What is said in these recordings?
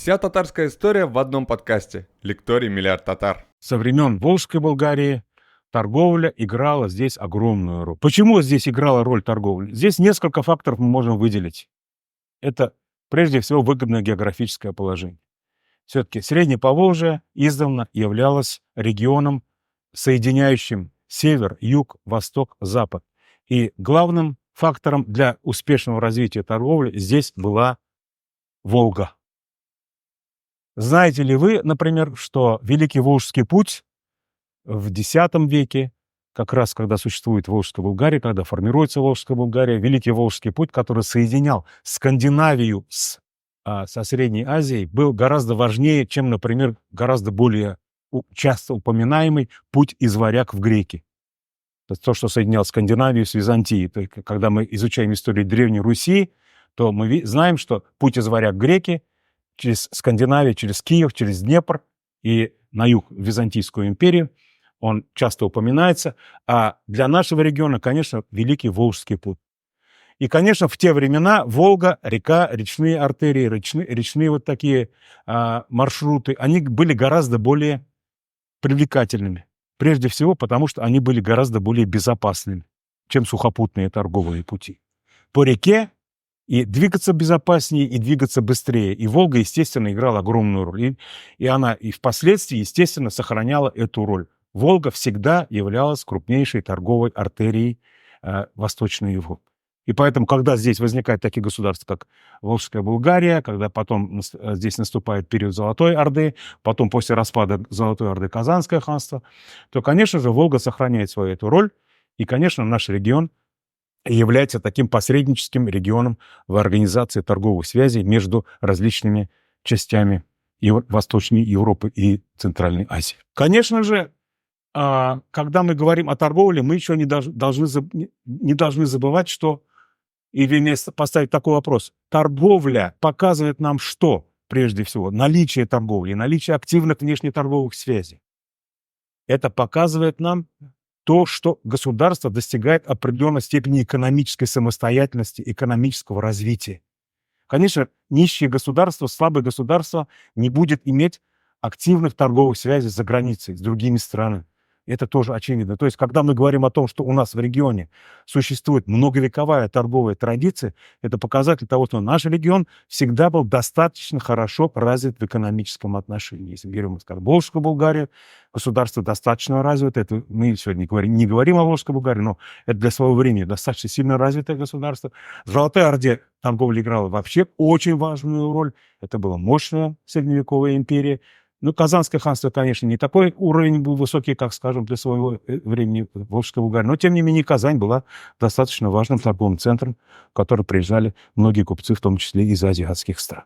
Вся татарская история в одном подкасте. Лекторий «Миллиард татар». Со времен Волжской Болгарии торговля играла здесь огромную роль. Почему здесь играла роль торговли? Здесь несколько факторов мы можем выделить. Это, прежде всего, выгодное географическое положение. Все-таки Среднее Поволжье издавна являлось регионом, соединяющим север, юг, восток, запад. И главным фактором для успешного развития торговли здесь была Волга. Знаете ли вы, например, что Великий Волжский путь в X веке, как раз когда существует Волжская Болгария, когда формируется Волжская Болгария, Великий Волжский путь, который соединял Скандинавию со Средней Азией, был гораздо важнее, чем, например, гораздо более часто упоминаемый путь из Варяг в Греки. То, что соединял Скандинавию с Византией. То есть, когда мы изучаем историю Древней Руси, то мы знаем, что путь из Варяг в Греки через Скандинавию, через Киев, через Днепр и на юг в Византийскую империю, он часто упоминается. А для нашего региона, конечно, Великий Волжский путь. И, конечно, в те времена Волга, река, речные артерии, речные вот такие маршруты, они были гораздо более привлекательными. Прежде всего, потому что они были гораздо более безопасными, чем сухопутные торговые пути. По реке и двигаться безопаснее, и двигаться быстрее. И Волга, естественно, играла огромную роль. И она и впоследствии, естественно, сохраняла эту роль. Волга всегда являлась крупнейшей торговой артерией Восточной Европы. И поэтому, когда здесь возникают такие государства, как Волжская Болгария, когда потом здесь наступает период Золотой Орды, потом после распада Золотой Орды Казанское ханство, то, конечно же, Волга сохраняет свою эту роль. И, конечно, наш регион является таким посредническим регионом в организации торговых связей между различными частями Восточной Европы и Центральной Азии. Конечно же, когда мы говорим о торговле, мы еще не должны забывать, что, или поставить такой вопрос, торговля показывает нам что, прежде всего? Наличие торговли, наличие активных внешнеторговых связей. Это показывает нам то, что государство достигает определенной степени экономической самостоятельности, экономического развития. Конечно, нищее государство, слабое государство не будет иметь активных торговых связей за границей, с другими странами. Это тоже очевидно. То есть, когда мы говорим о том, что у нас в регионе существует многовековая торговая традиция, это показатель того, что наш регион всегда был достаточно хорошо развит в экономическом отношении. Если говорим, скажем, Волжскую Болгарию, государство достаточно развито. Это мы сегодня не говорим о Волжской Болгарии, но это для своего времени достаточно сильно развитое государство. В Золотой Орде торговля играла вообще очень важную роль. Это была мощная средневековая империя. Ну, Казанское ханство, конечно, не такой уровень был высокий, как, скажем, для своего времени Волжская Болгария. Но, тем не менее, Казань была достаточно важным торговым центром, в который приезжали многие купцы, в том числе из азиатских стран.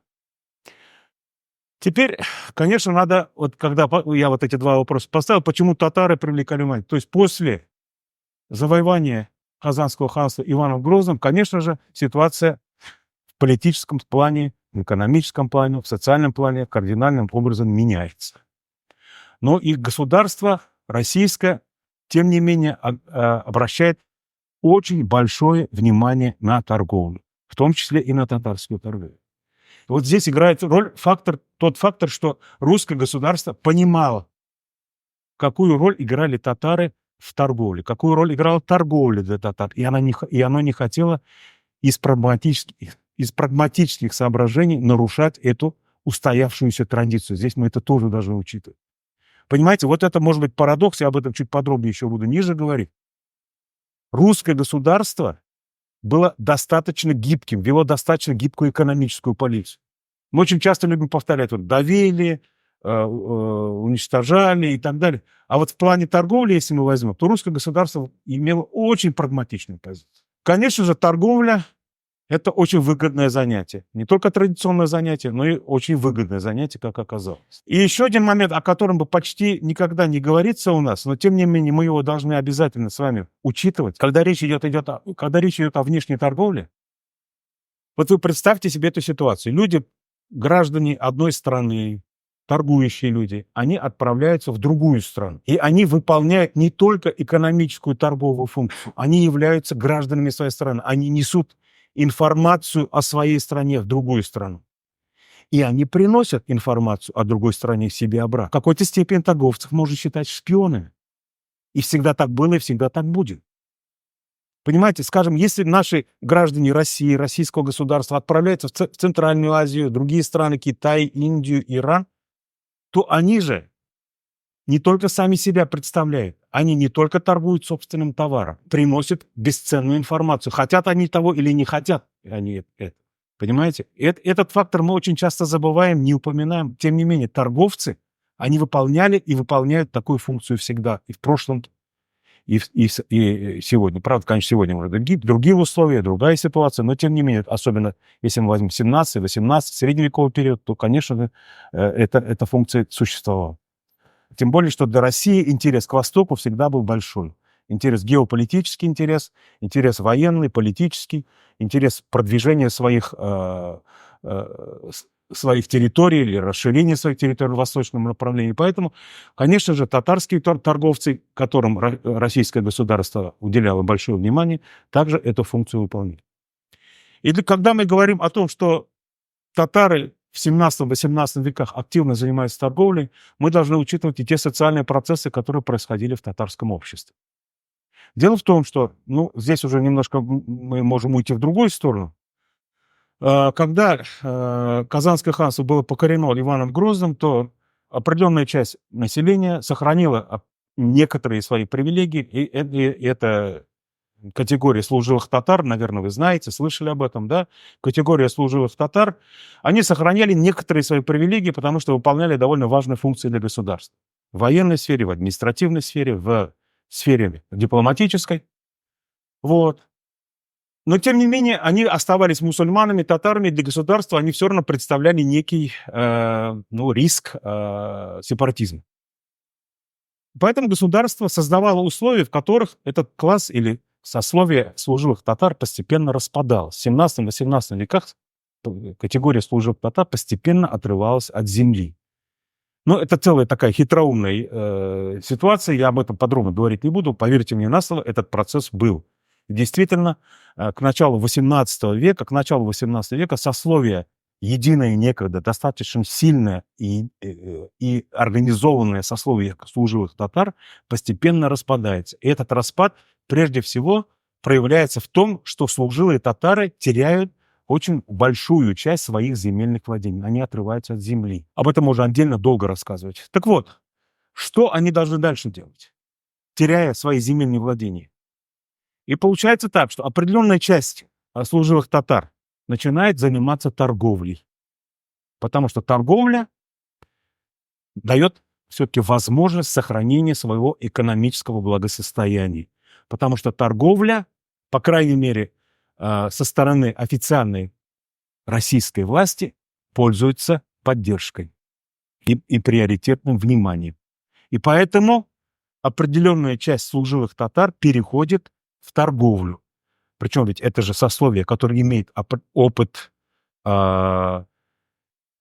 Теперь, конечно, надо, вот когда я вот эти два вопроса поставил, почему татары привлекали внимание. То есть после завоевания Казанского ханства Иваном Грозным, конечно же, ситуация в политическом плане, в экономическом плане, в социальном плане кардинальным образом меняется. Но и государство российское, тем не менее, обращает очень большое внимание на торговлю, в том числе и на татарскую торговлю. Вот здесь играет роль тот фактор, что русское государство понимало, какую роль играли татары в торговле, какую роль играла торговля для татар, и оно не хотело из прагматических соображений нарушать эту устоявшуюся традицию. Здесь мы это тоже должны учитывать. Понимаете, вот это может быть парадокс, я об этом чуть подробнее еще буду ниже говорить. Русское государство было достаточно гибким, вело достаточно гибкую экономическую политику. Мы очень часто любим повторять, вот, давили, уничтожали и так далее. А вот в плане торговли, если мы возьмем, то русское государство имело очень прагматичную позицию. Конечно же, торговля – это очень выгодное занятие. Не только традиционное занятие, но и очень выгодное занятие, как оказалось. И еще один момент, о котором бы почти никогда не говорится у нас, но тем не менее мы его должны обязательно с вами учитывать, когда речь идет о внешней торговле. Вот вы представьте себе эту ситуацию. Люди, граждане одной страны, торгующие люди, они отправляются в другую страну. И они выполняют не только экономическую торговую функцию, они являются гражданами своей страны. Они несут информацию о своей стране в другую страну. И они приносят информацию о другой стране себе обратно. В какой-то степени торговцев можно считать шпионами. И всегда так было, и всегда так будет. Понимаете, скажем, если наши граждане России, российского государства отправляются в Центральную Азию, другие страны, Китай, Индию, Иран, то они же не только сами себя представляют, они не только торгуют собственным товаром, приносят бесценную информацию. Хотят они того или не хотят они это. Понимаете? Этот фактор мы очень часто забываем, не упоминаем. Тем не менее, торговцы, они выполняли и выполняют такую функцию всегда. И в прошлом, и сегодня. Правда, конечно, сегодня уже другие условия, другая ситуация, но тем не менее, особенно если мы возьмем 17-18, средневековый период, то, конечно, эта функция существовала. Тем более, что для России интерес к Востоку всегда был большой. Интерес геополитический, интерес военный, политический, интерес продвижения своих территорий или расширения своих территорий в восточном направлении. Поэтому, конечно же, татарские торговцы, которым российское государство уделяло большое внимание, также эту функцию выполняли. И когда мы говорим о том, что татары в 17-18 веках активно занимаются торговлей, мы должны учитывать и те социальные процессы, которые происходили в татарском обществе. Дело в том, что, здесь уже немножко мы можем уйти в другую сторону. Когда Казанское ханство было покорено Иваном Грозным, то определенная часть населения сохранила некоторые свои привилегии, и это категория служилых татар, наверное, вы знаете, слышали об этом, да? Категория служилых татар, они сохраняли некоторые свои привилегии, потому что выполняли довольно важные функции для государства. В военной сфере, в административной сфере, в сфере дипломатической. Вот. Но, тем не менее, они оставались мусульманами, татарами. Для государства они все равно представляли некий риск сепаратизма. Поэтому государство создавало условия, в которых этот класс или сословие служилых татар постепенно распадалось. В 17-18 веках категория служилых татар постепенно отрывалась от земли. Это целая такая хитроумная ситуация, я об этом подробно говорить не буду. Поверьте мне на слово, этот процесс был. Действительно, к началу XVIII века сословие единое некогда, достаточно сильное и организованное сословие служилых татар постепенно распадается. И этот распад прежде всего проявляется в том, что служилые татары теряют очень большую часть своих земельных владений. Они отрываются от земли. Об этом можно отдельно долго рассказывать. Так вот, что они должны дальше делать, теряя свои земельные владения? И получается так, что определенная часть служилых татар начинает заниматься торговлей. Потому что торговля дает все-таки возможность сохранения своего экономического благосостояния. Потому что торговля, по крайней мере, со стороны официальной российской власти, пользуется поддержкой и приоритетным вниманием. И поэтому определенная часть служилых татар переходит в торговлю. Причем ведь это же сословие, которое имеет опыт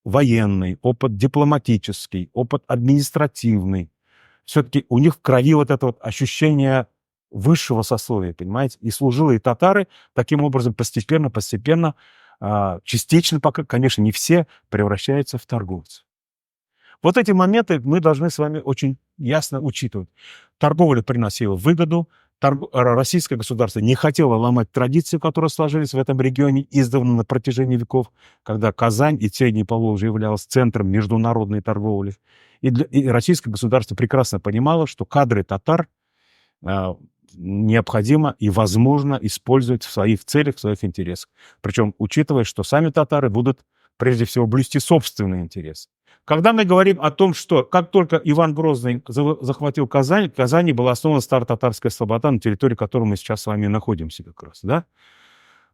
военный, опыт дипломатический, опыт административный. Все-таки у них в крови вот это вот ощущение высшего сословия, понимаете? И служилые татары таким образом постепенно, частично, пока, конечно, не все, превращаются в торговцев. Вот эти моменты мы должны с вами очень ясно учитывать. Торговля приносила выгоду, российское государство не хотело ломать традиции, которые сложились в этом регионе издавна на протяжении веков, когда Казань и Среднее Поволжье являлось центром международной торговли. И российское государство прекрасно понимало, что кадры татар необходимо и возможно использовать в своих целях, в своих интересах. Причем учитывая, что сами татары будут прежде всего блюсти собственный интерес. Когда мы говорим о том, что как только Иван Грозный захватил Казань, в Казани была основана старо-татарская слобода, на территории которой мы сейчас с вами находимся как раз. Да?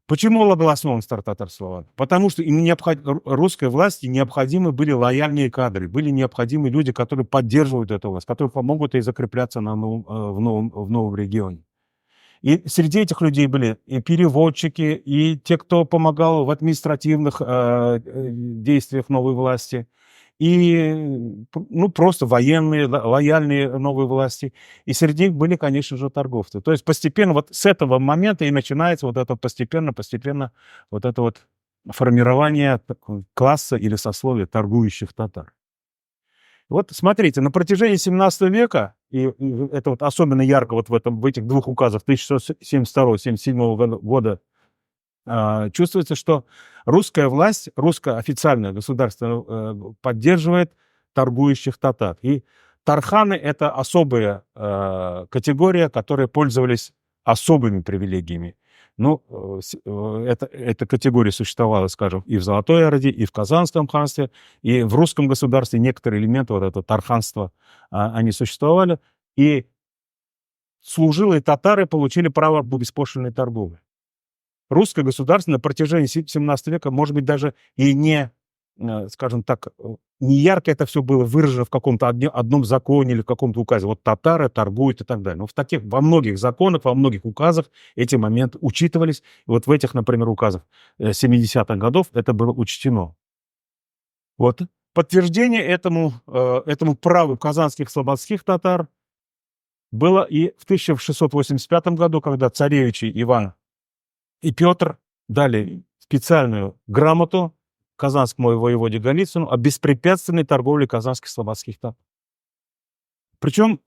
Почему была основана старо-татарская слобода? Потому что русской власти необходимы были лояльные кадры, были необходимы люди, которые поддерживают эту власть, которые помогут ей закрепляться в новом регионе. И среди этих людей были и переводчики, и те, кто помогал в административных действиях новой власти, и просто военные, лояльные новой власти. И среди них были, конечно же, торговцы. То есть постепенно вот с этого момента и начинается вот это постепенно вот это вот формирования класса или сословия торгующих татар. Вот смотрите, на протяжении 17 века, и это вот особенно ярко вот в этих двух указах 1672-77 года, чувствуется, что русская власть, русское официальное государство поддерживает торгующих татар. И тарханы — это особая категория, которые пользовались особыми привилегиями. Ну, эта категория существовала, скажем, и в Золотой Орде, и в Казанском ханстве, и в русском государстве некоторые элементы вот этого тарханства, они существовали. И служилые татары получили право беспошлинной торговли. Русское государство на протяжении 17 века, может быть, даже и не, скажем так, не ярко это все было выражено в каком-то одном законе или в каком-то указе. Вот татары торгуют и так далее. Но во многих законах, во многих указах эти моменты учитывались. И вот в этих, например, указах 70-х годов это было учтено. Вот. Подтверждение этому праву казанских слободских татар было и в 1685 году, когда царевичи Иван и Петр дали специальную грамоту казанскому воеводе Голицыну о беспрепятственной торговле казанских слободских татар. Причем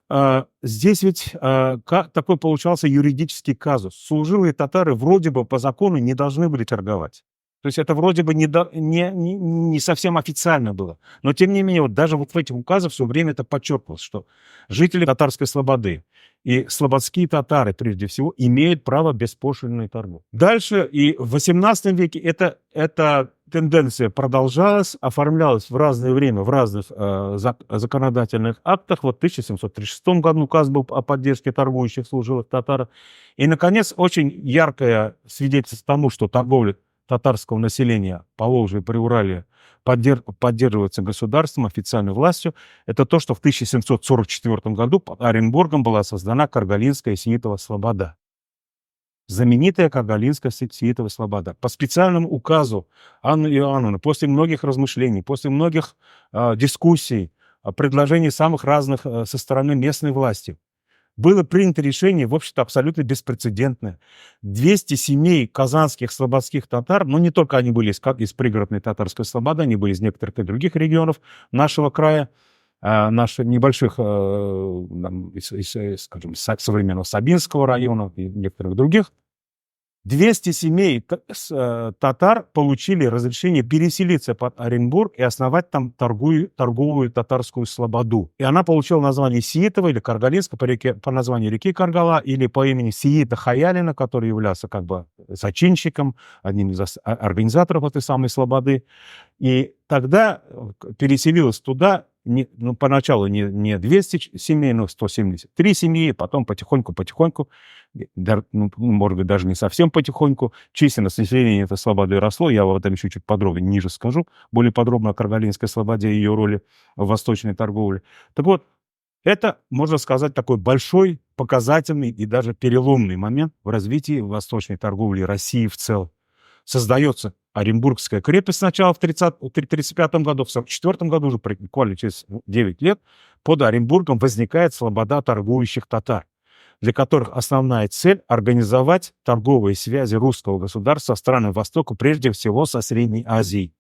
здесь ведь как такой получался юридический казус. Служилые татары вроде бы по закону не должны были торговать. То есть это вроде бы не совсем официально было. Но тем не менее, вот даже вот в этих указах все время это подчеркивалось, что жители татарской слободы и слободские татары, прежде всего, имеют право беспошлинной торговли. Дальше и в XVIII веке эта тенденция продолжалась, оформлялась в разное время, в разных законодательных актах. Вот в 1736 году указ был о поддержке торгующих служилых татар. И, наконец, очень яркое свидетельство тому, что торговля татарского населения по Волжье и Приуралье поддерживается государством, официальной властью, это то, что в 1744 году под Оренбургом была создана Каргалинская Сиитова слобода. Знаменитая Каргалинская Сиитова слобода. По специальному указу Анны Иоанновны, после многих размышлений, после многих дискуссий, предложений самых разных со стороны местной власти, было принято решение, в общем-то, абсолютно беспрецедентное. 200 семей казанских слободских татар, но не только они были из пригородной татарской слободы, они были из некоторых других регионов нашего края, наших небольших, скажем, современного Сабинского района и некоторых других. 200 семей татар получили разрешение переселиться под Оренбург и основать там торговую татарскую слободу. И она получила название Сиитова или Каргалинска по названию реки Каргала или по имени Сиита Хаялина, который являлся как бы зачинщиком, одним из организаторов этой самой слободы. И тогда переселилось туда поначалу не 200 семей, но 173 семьи, потом потихоньку, может быть, даже не совсем потихоньку, численность населения этой слободы росло, я об этом еще чуть подробнее ниже скажу, более подробно о Каргалинской слободе и ее роли в восточной торговле. Так вот, это, можно сказать, такой большой, показательный и даже переломный момент в развитии восточной торговли России в целом. Создается Оренбургская крепость сначала в 1935 году, в 1944 году, уже буквально через 9 лет, под Оренбургом возникает слобода торгующих татар, для которых основная цель — организовать торговые связи русского государства со странами Востока, прежде всего со Средней Азией.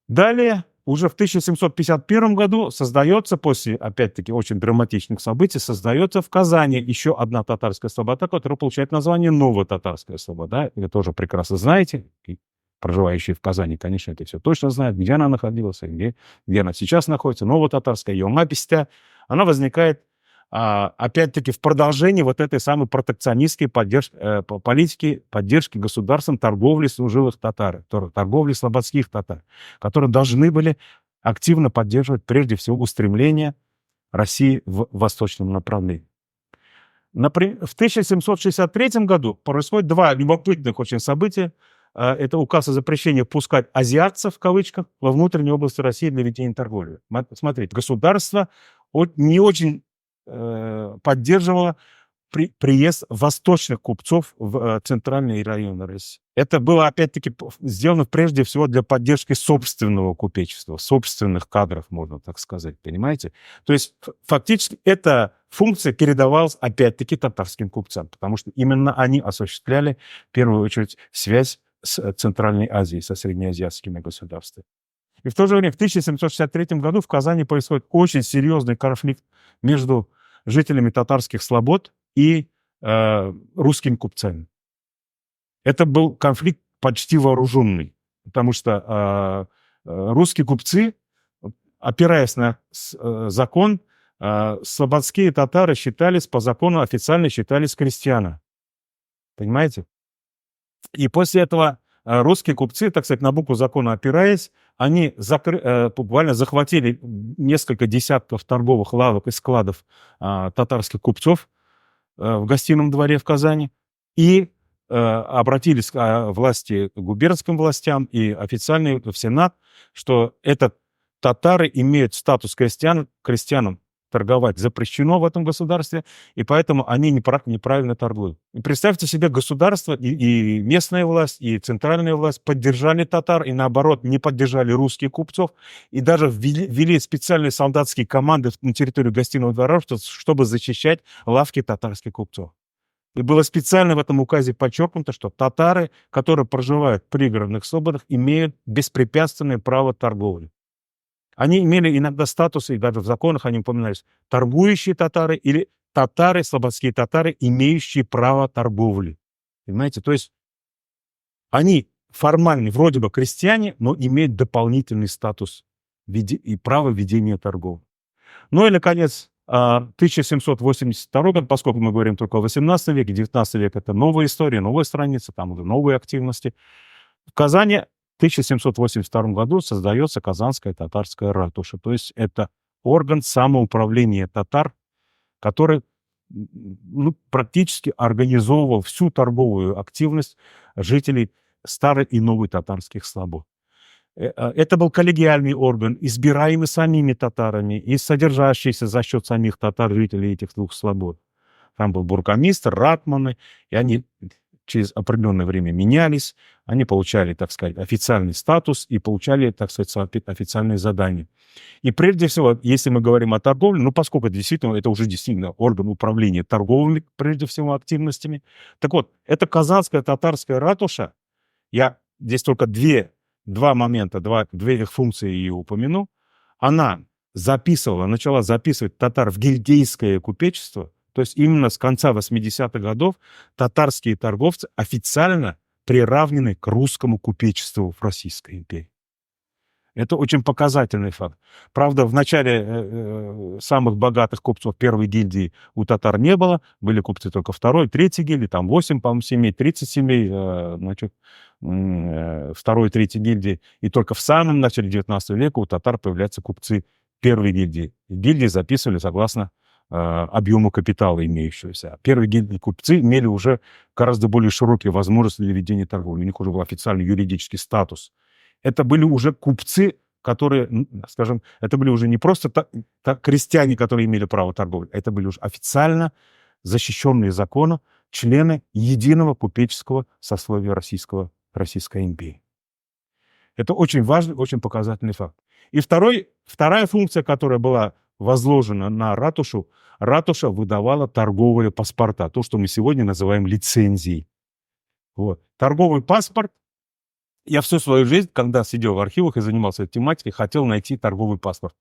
Далее, уже в 1751 году создается, после, опять-таки, очень драматичных событий, создается в Казани еще одна татарская слобода, которая получает название Ново-Татарская слобода. Вы тоже прекрасно знаете, и проживающие в Казани, конечно, это все точно знают, где она находилась, и где она сейчас находится. Ново-Татарская, ее мапистя, она возникает опять-таки в продолжении вот этой самой протекционистской политики поддержки государством торговли служилых татар, торговли слободских татар, которые должны были активно поддерживать прежде всего устремления России в восточном направлении. В 1763 году происходит два любопытных очень события. Это указ о запрещении впускать азиатцев, в кавычках, во внутреннюю область России для ведения торговли. Смотрите, государство не очень поддерживала приезд восточных купцов в центральные районы России. Это было, опять-таки, сделано прежде всего для поддержки собственного купечества, собственных кадров, можно так сказать, понимаете? То есть фактически эта функция передавалась, опять-таки, татарским купцам, потому что именно они осуществляли, в первую очередь, связь с Центральной Азией, со среднеазиатскими государствами. И в то же время в 1763 году в Казани происходит очень серьезный конфликт между жителями татарских слобод и русскими купцами. Это был конфликт почти вооруженный, потому что русские купцы, опираясь на закон, слободские татары считались по закону, официально считались крестьянами. Понимаете? И после этого русские купцы, так сказать, на букву закона опираясь, они буквально захватили несколько десятков торговых лавок и складов татарских купцов в Гостином дворе в Казани и обратились к власти, губернским властям и официально в Сенат, что татары имеют статус крестьянам торговать запрещено в этом государстве, и поэтому они неправильно торгуют. И представьте себе, государство и местная власть, и центральная власть поддержали татар, и наоборот, не поддержали русских купцов, и даже ввели специальные солдатские команды на территорию Гостиного двора, чтобы защищать лавки татарских купцов. И было специально в этом указе подчеркнуто, что татары, которые проживают в пригородных слободах, имеют беспрепятственное право торговли. Они имели иногда статусы, и даже в законах они упоминались, торгующие татары или татары, слободские татары, имеющие право торговли. Понимаете? То есть они формально вроде бы крестьяне, но имеют дополнительный статус и право ведения торговли. Ну и, наконец, 1782 год, поскольку мы говорим только о 18 веке, 19 век — это новая история, новая страница, там уже новые активности. В Казани в 1782 году создается Казанская татарская ратуша. То есть это орган самоуправления татар, который практически организовывал всю торговую активность жителей старой и новой татарских слобод. Это был коллегиальный орган, избираемый самими татарами и содержащийся за счет самих татар, жителей этих двух слобод. Там был бургомистр, ратманы, и они через определенное время менялись, они получали, так сказать, официальный статус и получали, так сказать, официальные задания. И прежде всего, если мы говорим о торговле, поскольку это уже действительно орган управления торговыми, прежде всего, активностями. Так вот, это Казанская татарская ратуша, я здесь только два момента, две их функции ее упомяну. Она начала записывать татар в гильдейское купечество. То есть именно с конца 80-х годов татарские торговцы официально приравнены к русскому купечеству в Российской империи. Это очень показательный факт. Правда, в начале самых богатых купцов первой гильдии у татар не было. Были купцы только второй, третьей гильдии, там 8, по-моему, семей, 30 семей, второй, третьей гильдии. И только в самом начале 19 века у татар появляются купцы первой гильдии. Гильдии записывали согласно объему капитала имеющегося. Первые гильдии купцы имели уже гораздо более широкие возможности для ведения торговли. У них уже был официальный юридический статус. Это были уже купцы, которые, скажем, это были уже не просто крестьяне, которые имели право торговли, это были уже официально защищенные законом члены единого купеческого сословия Российской империи. Это очень важный, очень показательный факт. И вторая функция, которая была возложена на ратушу, ратуша выдавала торговые паспорта, то, что мы сегодня называем лицензией. Вот. Торговый паспорт. Я всю свою жизнь, когда сидел в архивах и занимался этой тематикой, хотел найти торговый паспорт.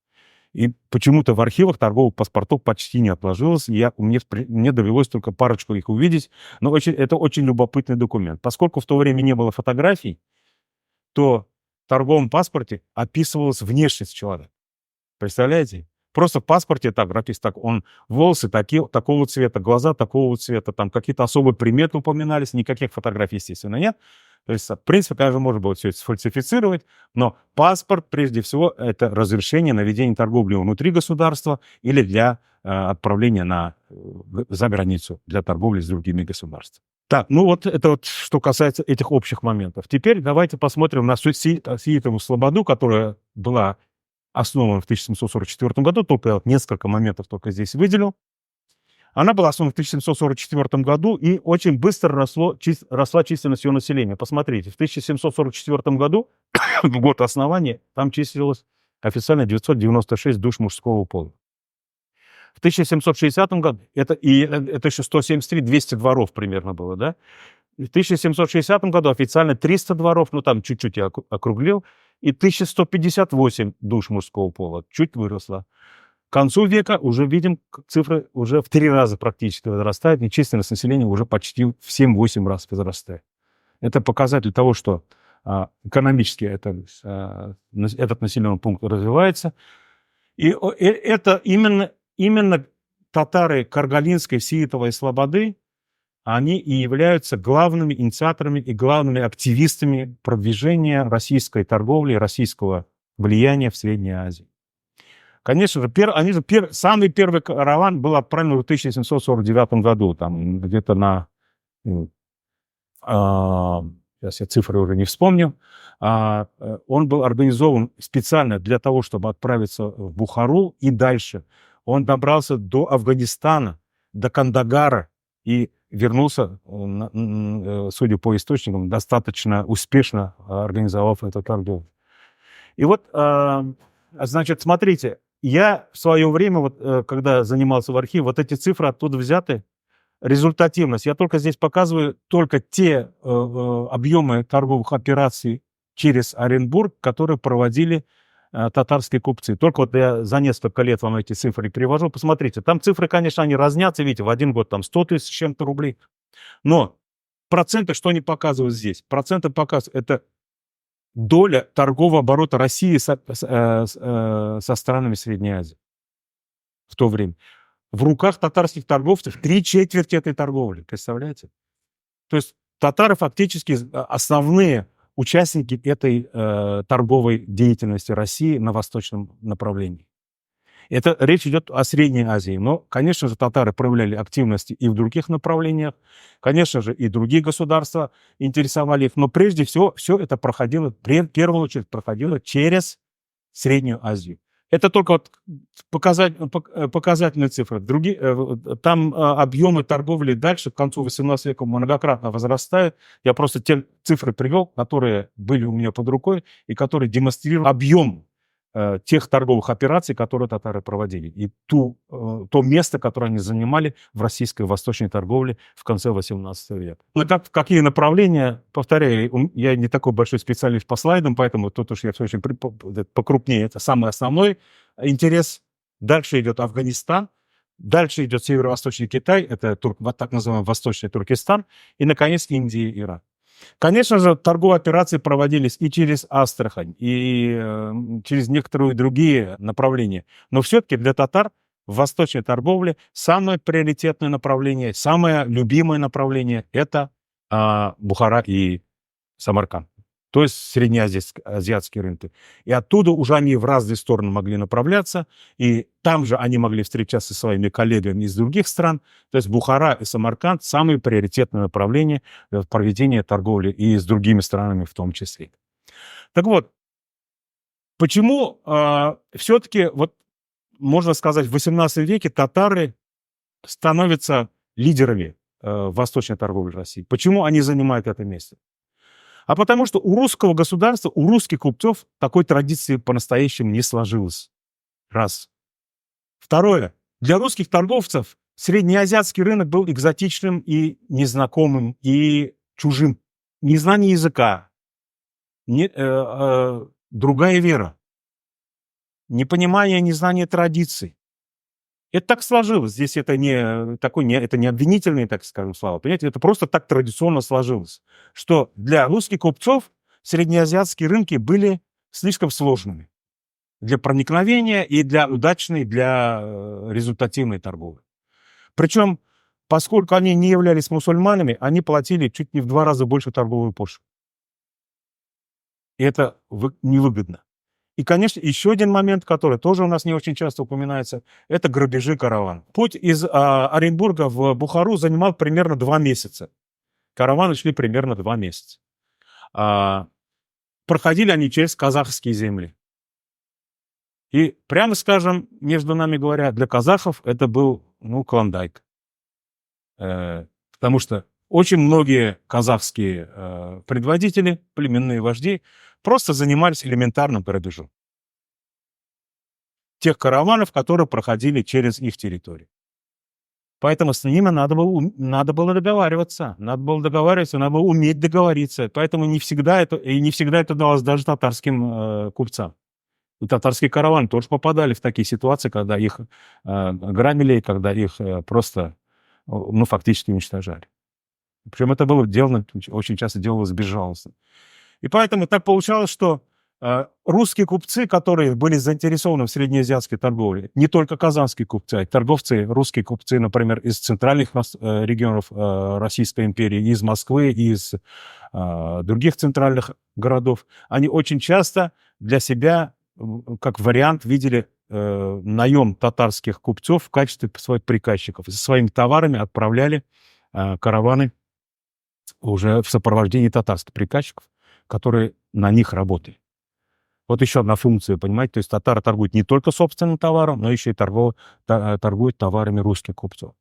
И почему-то в архивах торговых паспортов почти не отложилось. Мне довелось только парочку их увидеть. Но это очень любопытный документ. Поскольку в то время не было фотографий, то в торговом паспорте описывалась внешность человека. Представляете? Просто в паспорте волосы такого цвета, глаза такого цвета, там какие-то особые приметы упоминались, никаких фотографий, естественно, нет. То есть, в принципе, конечно, можно было все это сфальсифицировать, но паспорт, прежде всего, это разрешение на ведение торговли внутри государства или для отправления за границу, для торговли с другими государствами. Так, это что касается этих общих моментов. Теперь давайте посмотрим на Сиитову слободу, которая была основана в 1744 году, только несколько моментов только здесь выделил. Она была основана в 1744 году, и очень быстро росла численность ее населения. Посмотрите, в 1744 году, в год основания, там числилось официально 996 душ мужского пола. В 1760 году, это еще 173, 200 дворов примерно было, да? В 1760 году официально 300 дворов, ну там чуть-чуть я округлил, и 1158 душ мужского пола, чуть выросло. К концу века уже видим, цифры уже в 3 раза практически возрастают, и численность населения уже почти в 7-8 раз возрастает. Это показатель того, что экономически этот населенный пункт развивается. И это именно татары Каргалинской, Сиитовой слободы, они и являются главными инициаторами и главными активистами продвижения российской торговли, российского влияния в Средней Азии. Конечно же, самый первый караван был отправлен в 1749 году, там где-то сейчас я цифры уже не вспомню, он был организован специально для того, чтобы отправиться в Бухару и дальше. Он добрался до Афганистана, до Кандагара и вернулся, судя по источникам, достаточно успешно организовав эту торговлю. И вот, значит, смотрите, я в свое время, вот, когда занимался в архиве, вот эти цифры оттуда взяты, результативность. Я только здесь показываю только те объемы торговых операций через Оренбург, которые проводили татарские купцы. Только вот я за несколько лет вам эти цифры привожу. Посмотрите, там цифры, конечно, они разнятся. Видите, в один год там 100 тысяч с чем-то рублей. Но проценты, что они показывают здесь? Проценты показывают, это доля торгового оборота России со странами Средней Азии в то время. В руках татарских торговцев 3/4 этой торговли, представляете? То есть татары фактически основные участники этой торговой деятельности России на восточном направлении. Это речь идет о Средней Азии. Но, конечно же, татары проявляли активности и в других направлениях. Конечно же, и другие государства интересовали их. Но прежде всего, все это проходило, в первую очередь, проходило через Среднюю Азию. Это только вот показательные цифры. Там объемы торговли дальше, к концу XVIII века, многократно возрастают. Я просто те цифры привел, которые были у меня под рукой и которые демонстрируют объем тех торговых операций, которые татары проводили. И то место, которое они занимали в российской восточной торговле в конце XVIII века. Ну, какие направления, повторяю, я не такой большой специалист по слайдам, поэтому тут уж я все очень покрупнее. Это самый основной интерес. Дальше идет Афганистан, дальше идет северо-восточный Китай, это так называемый Восточный Туркестан, и, наконец, Индия и Иран. Конечно же, торговые операции проводились и через Астрахань, и через некоторые другие направления. Но все-таки для татар в восточной торговле самое приоритетное направление, самое любимое направление – это Бухара и Самарканд. То есть среднеазиатские рынки. И оттуда уже они в разные стороны могли направляться, и там же они могли встречаться со своими коллегами из других стран. То есть Бухара и Самарканд – самые приоритетные направления в проведении торговли и с другими странами в том числе. Так вот, почему все-таки, вот, можно сказать, в XVIII веке татары становятся лидерами восточной торговли России? Почему они занимают это место? А потому что у русского государства, у русских купцов такой традиции по-настоящему не сложилось. Раз. Второе. Для русских торговцев среднеазиатский рынок был экзотичным и незнакомым, и чужим. Незнание языка, другая вера, непонимание, незнание традиций. Это так сложилось. Здесь это не обвинительные, так скажем, слова. Понимаете, это просто так традиционно сложилось, что для русских купцов среднеазиатские рынки были слишком сложными для проникновения и для удачной, для результативной торговли. Причем, поскольку они не являлись мусульманами, они платили чуть не в 2 раза больше торговую пошлину. И это невыгодно. И, конечно, еще один момент, который тоже у нас не очень часто упоминается, это грабежи караван. Путь из Оренбурга в Бухару занимал примерно 2 месяца. Караваны шли примерно 2 месяца. Проходили они через казахские земли. И, прямо скажем, между нами говоря, для казахов это был, клондайк. Потому что очень многие казахские предводители, племенные вожди, просто занимались элементарным грабежом тех караванов, которые проходили через их территорию. Поэтому с ними надо было договариваться. Надо было уметь договориться. Поэтому не всегда это давалось даже татарским купцам. И татарские караваны тоже попадали в такие ситуации, когда их грабили, когда их просто, ну, фактически уничтожали. Причем это было сделано, очень часто делалось безжалостно. И поэтому так получалось, что русские купцы, которые были заинтересованы в среднеазиатской торговле, не только казанские купцы, а и торговцы, русские купцы, например, из центральных регионов Российской империи, из Москвы, из других центральных городов, они очень часто для себя, как вариант, видели наем татарских купцов в качестве своих приказчиков. И со своими товарами отправляли караваны уже в сопровождении татарских приказчиков, которые на них работали. Вот еще одна функция, понимаете, то есть татары торгуют не только собственным товаром, но еще и торгуют товарами русских купцов.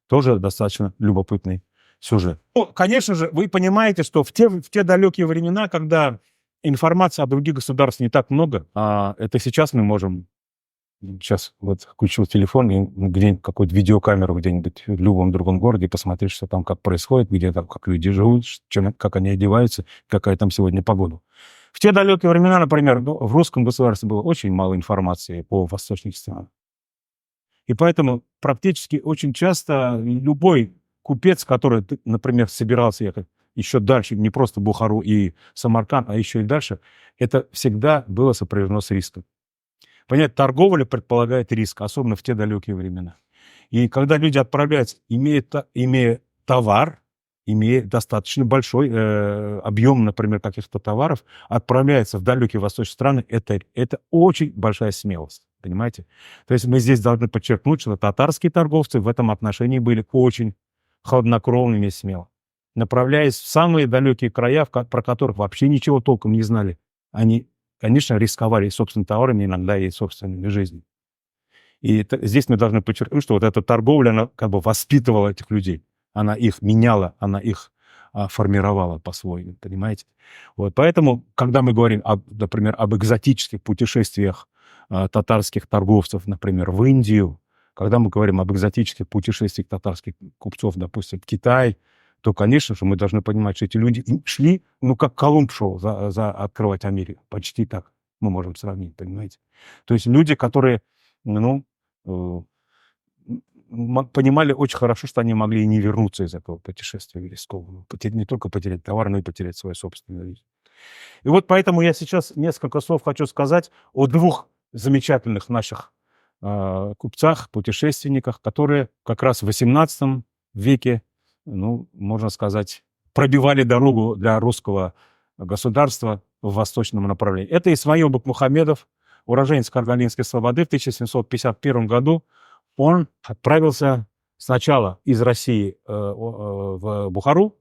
Тоже достаточно любопытный сюжет. Ну, конечно же, вы понимаете, что в те далекие времена, когда информации о других государствах не так много, а это сейчас мы можем. Сейчас вот включил телефон и где-нибудь какую-то видеокамеру где-нибудь в любом другом городе посмотреть, что там как происходит, где там как люди живут, как они одеваются, какая там сегодня погода. В те далекие времена, например, в русском государстве было очень мало информации по восточным странам. И поэтому практически очень часто любой купец, который, например, собирался ехать еще дальше, не просто в Бухару и Самарканд, а еще и дальше, это всегда было сопряжено с риском. Понятно, торговля предполагает риск, особенно в те далекие времена. И когда люди отправляются, имея товар, имея достаточно большой объем, например, каких-то товаров, отправляются в далекие восточные страны, это очень большая смелость, понимаете? То есть мы здесь должны подчеркнуть, что татарские торговцы в этом отношении были очень хладнокровными и смело. Направляясь в самые далекие края, про которых вообще ничего толком не знали, они, конечно, рисковали и собственными товарами, иногда и собственными жизнями. И здесь мы должны подчеркнуть, что вот эта торговля, она как бы воспитывала этих людей. Она их меняла, она их формировала по-своему, понимаете? Вот поэтому, когда мы говорим, например, об экзотических путешествиях татарских торговцев, например, в Индию, когда мы говорим об экзотических путешествиях татарских купцов, допустим, в Китай, то, конечно же, мы должны понимать, что эти люди шли, ну, как Колумб шел за открывать Америку. Почти так мы можем сравнить, понимаете? То есть люди, которые, ну, понимали очень хорошо, что они могли и не вернуться из этого путешествия рискованного. Не только потерять товар, но и потерять свою собственную жизнь. И вот поэтому я сейчас несколько слов хочу сказать о двух замечательных наших купцах, путешественниках, которые как раз в XVIII веке, ну, можно сказать, пробивали дорогу для русского государства в восточном направлении. Это Исмаил Бакмухамедов, уроженец Каргалинской слободы. В 1751 году он отправился сначала из России в Бухару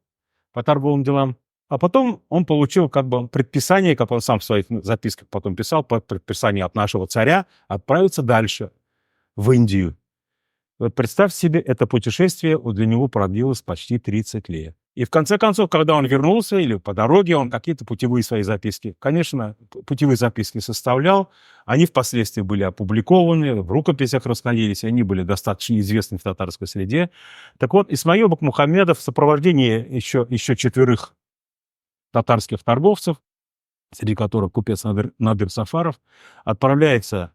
по торговым делам, а потом он получил как бы предписание, как он сам в своих записках потом писал, предписание от нашего царя отправиться дальше, в Индию. Вот представьте себе, это путешествие для него продлилось почти 30 лет. И в конце концов, когда он вернулся или по дороге, он какие-то путевые свои записки, конечно, путевые записки составлял, они впоследствии были опубликованы, в рукописях расходились, они были достаточно известны в татарской среде. Так вот, Исмаил Бакмухамедов в сопровождении еще 4 татарских торговцев, среди которых купец Надыр Сафаров, отправляется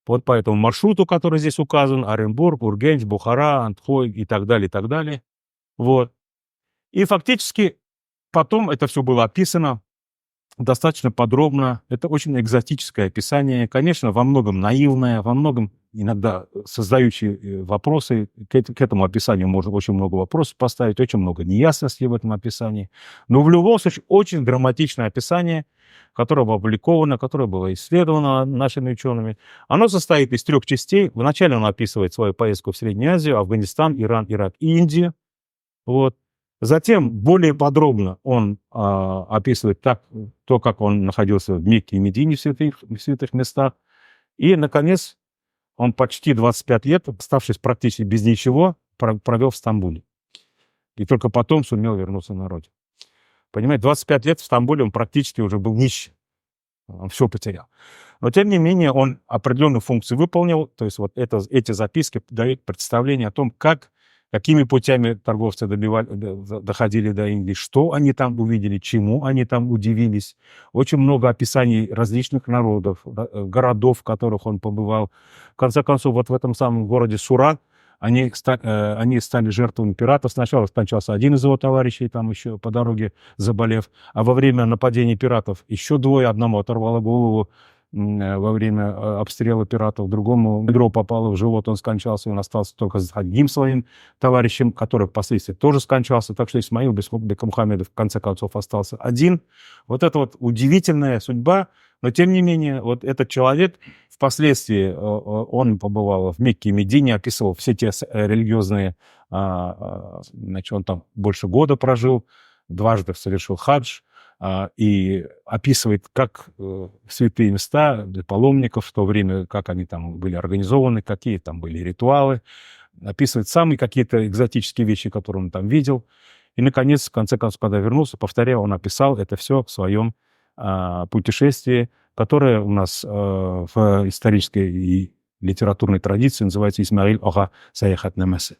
вот по этому маршруту, который здесь указан: Оренбург, Ургенч, Бухара, Антхой и так далее, и так далее. Вот. И фактически потом это все было описано достаточно подробно. Это очень экзотическое описание, конечно, во многом наивное, во многом иногда создающие вопросы. К этому описанию можно очень много вопросов поставить, очень много неясностей в этом описании. Но в любом случае очень драматичное описание, которое было опубликовано, которое было исследовано нашими учеными. Оно состоит из 3 частей. Вначале он описывает свою поездку в Среднюю Азию, Афганистан, Иран, Ирак и Индию. Вот. Затем более подробно он описывает то, как он находился в Мекке и Медине, в святых местах. И, наконец, он почти 25 лет, оставшись практически без ничего, провел в Стамбуле. И только потом сумел вернуться на родину. Понимаете, 25 лет в Стамбуле он практически уже был нищий. Он все потерял. Но, тем не менее, он определенную функцию выполнил. То есть вот эти записки дают представление о том, как какими путями торговцы доходили до Индии, что они там увидели, чему они там удивились. Очень много описаний различных народов, городов, в которых он побывал. В конце концов, вот в этом самом городе Сурат они стали жертвами пиратов. Сначала скончался один из его товарищей, там еще по дороге заболев, а во время нападения пиратов еще двое, одному оторвало голову во время обстрела пиратов, другому ядро попало в живот, он скончался, он остался только с одним своим товарищем, который впоследствии тоже скончался, так что Исмаил бек Мухаммедов в конце концов остался один. Вот это вот удивительная судьба, но тем не менее, вот этот человек впоследствии, он побывал в Мекке и Медине, описывал все те религиозные, значит, он там больше года прожил, дважды совершил хадж, и описывает, как святые места для паломников в то время, как они там были организованы, какие там были ритуалы, описывает самые какие-то экзотические вещи, которые он там видел. И, наконец, в конце концов, когда вернулся, повторяю, он описал это все в своем путешествии, которое у нас в исторической и литературной традиции называется «Исмаиль ага саяхат намесе».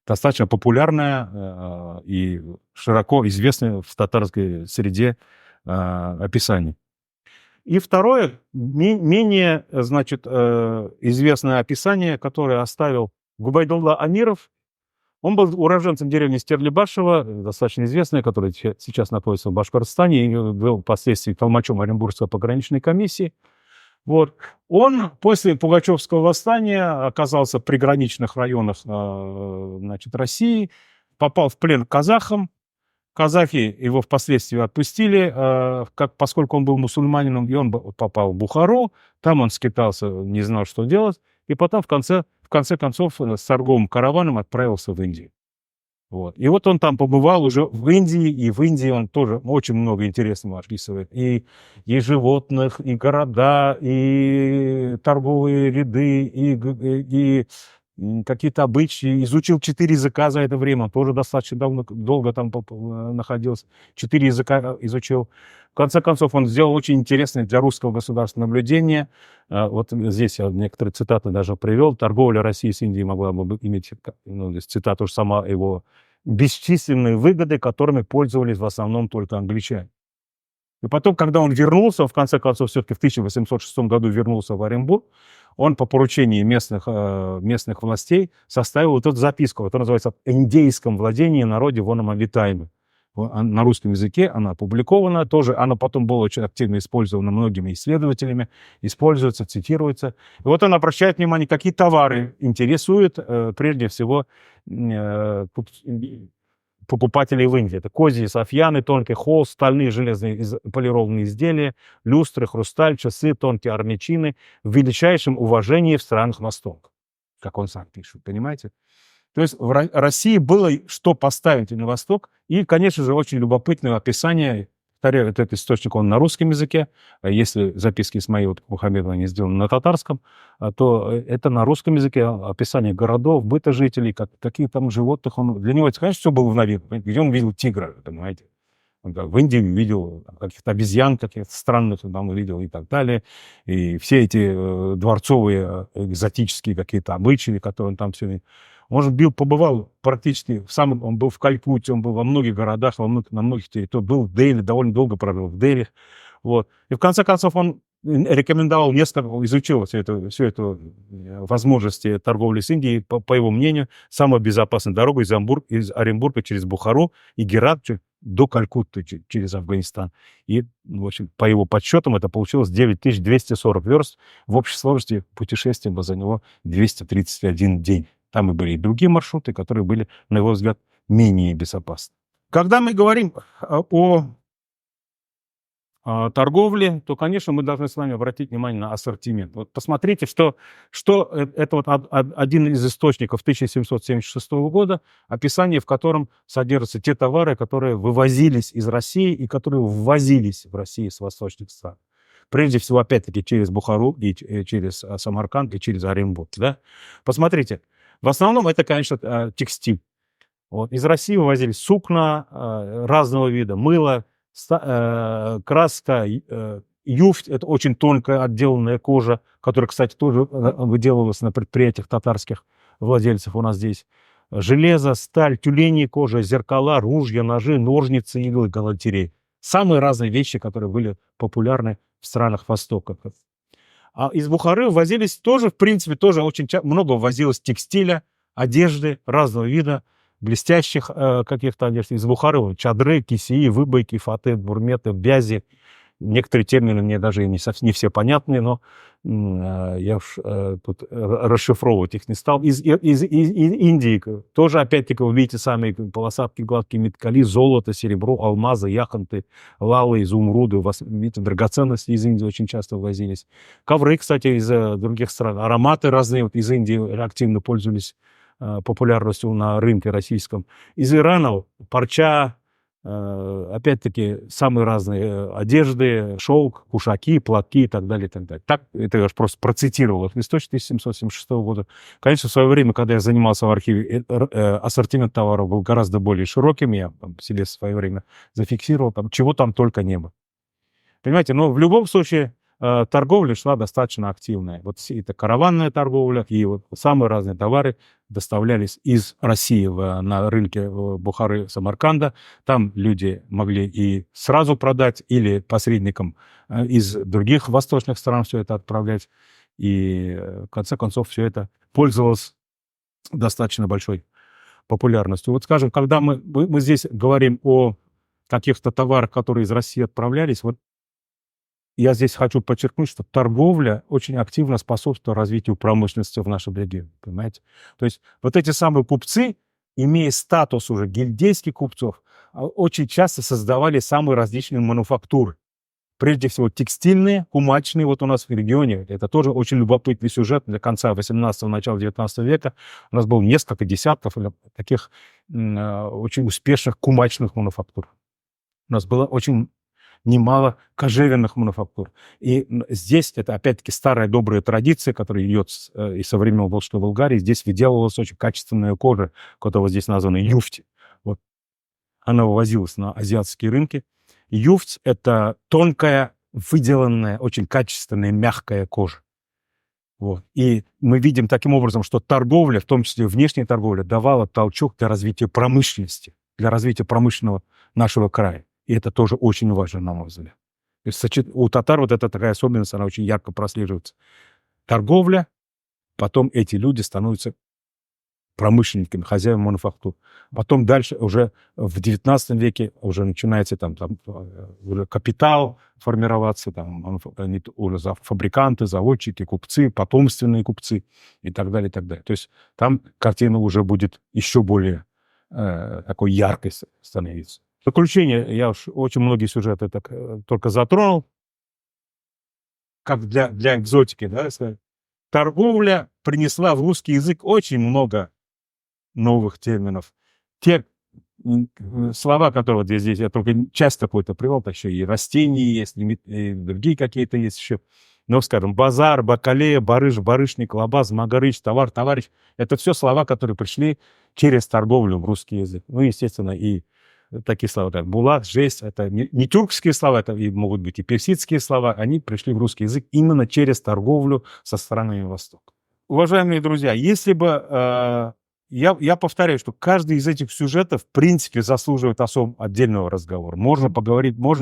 Достаточно популярное и широко известное в татарской среде описание. И второе, менее, значит, известное описание, которое оставил Губайдулла Амиров. Он был уроженцем деревни Стерлибашево, достаточно известная, которая сейчас находится в Башкортостане, и был впоследствии толмачом Оренбургской пограничной комиссии. Вот. Он после Пугачевского восстания оказался в приграничных районах, значит, России, попал в плен к казахам. Казахи его впоследствии отпустили, поскольку он был мусульманином, и он попал в Бухару. Там он скитался, не знал, что делать. И потом, в конце концов, с торговым караваном отправился в Индию. Вот. И вот он там побывал уже в Индии, и в Индии он тоже очень много интересного описывает. И животных, и города, и торговые ряды, и какие-то обычаи. Изучил 4 языка за это время, он тоже достаточно долго там находился. 4 языка изучил. В конце концов, он сделал очень интересное для русского государства наблюдение. Вот здесь я некоторые цитаты даже привел. Торговля России с Индией могла бы иметь, здесь цитата уж сама его, бесчисленные выгоды, которыми пользовались в основном только англичане. И потом, когда он вернулся, в конце концов, все-таки в 1806 году вернулся в Оренбург, он по поручению местных властей составил вот эту записку, которая называется «Об индейском владении народе воном обитаемым». На русском языке она опубликована, тоже она потом была очень активно использована многими исследователями, используется, цитируется. И вот он обращает внимание, какие товары интересуют прежде всего покупателей в Индии. Это козьи, софьяны, тонкий холст, стальные железные полированные изделия, люстры, хрусталь, часы, тонкие армячины в величайшем уважении в странах Востока, как он сам пишет, понимаете? То есть в России было что поставить на Восток. И, конечно же, очень любопытное описание. Повторяю, этот источник, он на русском языке. Если записки Исмаила Мухаммедова не сделаны на татарском, то это на русском языке описание городов, быта жителей, каких там животных. Для него это, конечно, все было в новинку. Где он видел тигра, понимаете? В Индии видел каких-то обезьян, каких-то странных там увидел и так далее. И все эти дворцовые экзотические какие-то обычаи, которые он там все видел. Он побывал практически, он был в Калькутте, он был во многих городах, на многих территориях, был в Дели, довольно долго прожил в Дели. Вот. И в конце концов он рекомендовал изучил все это возможности торговли с Индией. По его мнению, самая безопасная дорога из Оренбурга через Бухару и Герат до Калькутты через Афганистан. И, в общем, по его подсчетам это получилось 9240 верст. В общей сложности путешествие было за него 231 день. Там и были и другие маршруты, которые были, на его взгляд, менее безопасны. Когда мы говорим о торговле, то, конечно, мы должны с вами обратить внимание на ассортимент. Вот посмотрите, что это вот один из источников 1776 года, описание, в котором содержатся те товары, которые вывозились из России и которые ввозились в Россию с восточных стран. Прежде всего, опять-таки, через Бухару, и через Самарканд, и через Оренбург. Да? Посмотрите, в основном это, конечно, текстиль. Вот. Из России вывозились сукна разного вида, мыло, краска, юфть, это очень тонкая отделанная кожа, которая, кстати, тоже выделывалась на предприятиях татарских владельцев у нас здесь. железо, сталь, тюленья кожа, зеркала, ружья, ножи, ножницы, иглы, галантерей. Самые разные вещи, которые были популярны в странах Востока. А из Бухары возились тоже, в принципе, тоже очень много возилось текстиля, одежды разного вида, блестящих каких-то одежд. Из Бухары чадры, кисеи, выбойки, фаты, бурметы, бязи. Некоторые термины мне даже не все понятны, но я уж тут расшифровывать их не стал. Из Индии тоже, опять-таки, вы видите сами полосатки, гладкие меткали, золото, серебро, алмазы, яхонты, лалы, изумруды. У вас, видите, драгоценности из Индии очень часто возились. Ковры, кстати, из других стран. Ароматы разные вот из Индии активно пользовались популярностью на рынке российском. Из Ирана парча, опять-таки, самые разные одежды, шелк, кушаки, платки и так далее, и так далее. Так, это я просто процитировал этот листочек 1776 года. Конечно, в свое время, когда я занимался в архиве, ассортимент товаров был гораздо более широким, я там, себе в свое время зафиксировал, там, чего там только не было. Понимаете, но в любом случае торговля шла достаточно активная. Вот это караванная торговля, и вот самые разные товары доставлялись из России на рынке Бухары, Самарканда. Там люди могли и сразу продать, или посредникам из других восточных стран все это отправлять. И в конце концов все это пользовалось достаточно большой популярностью. Вот скажем, когда мы здесь говорим о каких-то товарах, которые из России отправлялись, вот я здесь хочу подчеркнуть, что торговля очень активно способствует развитию промышленности в нашем регионе, понимаете? То есть вот эти самые купцы, имея статус уже гильдейских купцов, очень часто создавали самые различные мануфактуры. Прежде всего текстильные, кумачные. Вот у нас в регионе, это тоже очень любопытный сюжет, для конца 18-го, начала 19 века у нас было несколько десятков таких очень успешных кумачных мануфактур. У нас было очень немало кожевенных мануфактур. И здесь это, опять-таки, старая добрая традиция, которая идет и со времен Волжской Болгарии. Здесь выделывалась очень качественная кожа, которая здесь названа юфти. Вот. Она вывозилась на азиатские рынки. Юфть — это тонкая, выделанная, очень качественная, мягкая кожа. Вот. И мы видим таким образом, что торговля, в том числе внешняя торговля, давала толчок для развития промышленности, для развития промышленного нашего края. И это тоже очень важно, на мой взгляд. То есть у татар вот эта такая особенность, она очень ярко прослеживается. Торговля, потом эти люди становятся промышленниками, хозяевами мануфактур. Потом дальше уже в XIX веке уже начинается там уже капитал формироваться, там уже фабриканты, заводчики, купцы, потомственные купцы и так далее, и так далее. То есть там картина уже будет еще более такой яркой становиться. В заключение, я уж очень многие сюжеты так только затронул, как для экзотики, да, торговля принесла в русский язык очень много новых терминов. Те слова, которые вот здесь я только часть какой-то привел, так еще и растения есть, и другие какие-то есть еще. Ну, скажем, базар, бакалея, барыш, барышник, лабаз, магарыч, товар, товарищ. Это все слова, которые пришли через торговлю в русский язык. Ну, естественно, и такие слова, как булат, жесть, это не тюркские слова, это могут быть и персидские слова, они пришли в русский язык именно через торговлю со странами Востока. Уважаемые друзья, если бы... Я повторяю, что каждый из этих сюжетов, в принципе, заслуживает отдельного разговора. Можно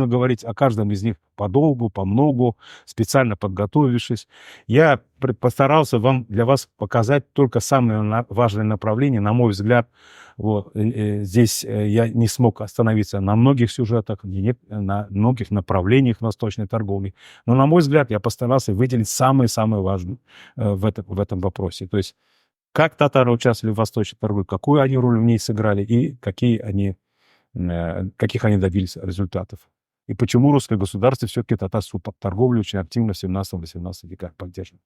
говорить о каждом из них подолгу, помногу, специально подготовившись. Я постарался для вас показать только самые важные направления, на мой взгляд. Вот. Здесь я не смог остановиться на многих сюжетах, на многих направлениях восточной торговли. Но, на мой взгляд, я постарался выделить самые-самые важные в этом вопросе. То есть как татары участвовали в восточной торговле, какую они роль в ней сыграли и каких они добились результатов. И почему русское государство все-таки татарскую торговлю очень активно в 17-18 веках поддерживает.